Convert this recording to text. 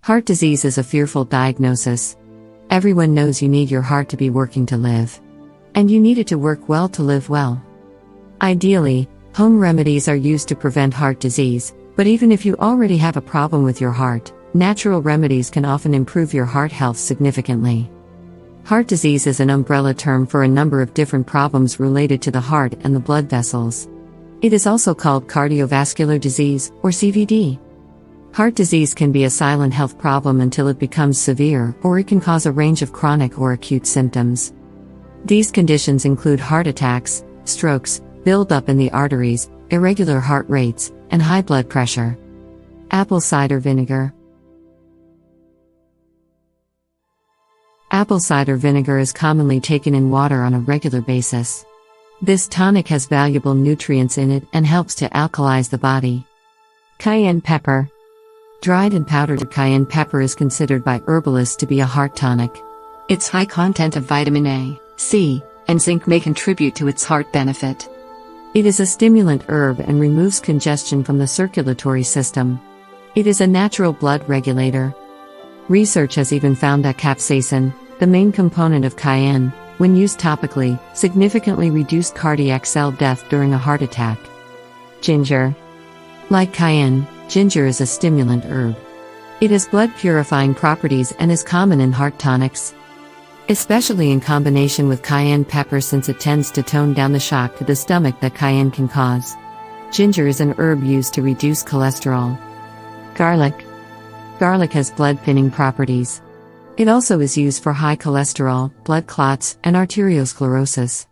Heart disease is a fearful diagnosis. Everyone knows you need your heart to be working to live. And you need it to work well to live well. Ideally, home remedies are used to prevent heart disease, but even if you already have a problem with your heart, natural remedies can often improve your heart health significantly. Heart disease is an umbrella term for a number of different problems related to the heart and the blood vessels. It is also called cardiovascular disease, or CVD. Heart disease can be a silent health problem until it becomes severe, or it can cause a range of chronic or acute symptoms. These conditions include heart attacks, strokes, buildup in the arteries, irregular heart rates, and high blood pressure. Apple cider vinegar. Apple cider vinegar is commonly taken in water on a regular basis. This tonic has valuable nutrients in it and helps to alkalize the body. Cayenne pepper. Dried and powdered cayenne pepper is considered by herbalists to be a heart tonic. Its high content of vitamin A, C, and zinc may contribute to its heart benefit. It is a stimulant herb and removes congestion from the circulatory system. It is a natural blood regulator. Research has even found that capsaicin, the main component of cayenne, when used topically, significantly reduced cardiac cell death during a heart attack. Ginger. Like cayenne, ginger is a stimulant herb. It has blood-purifying properties and is common in heart tonics, especially in combination with cayenne pepper since it tends to tone down the shock to the stomach that cayenne can cause. Ginger is an herb used to reduce cholesterol. Garlic. Garlic has blood-thinning properties. It also is used for high cholesterol, blood clots, and arteriosclerosis.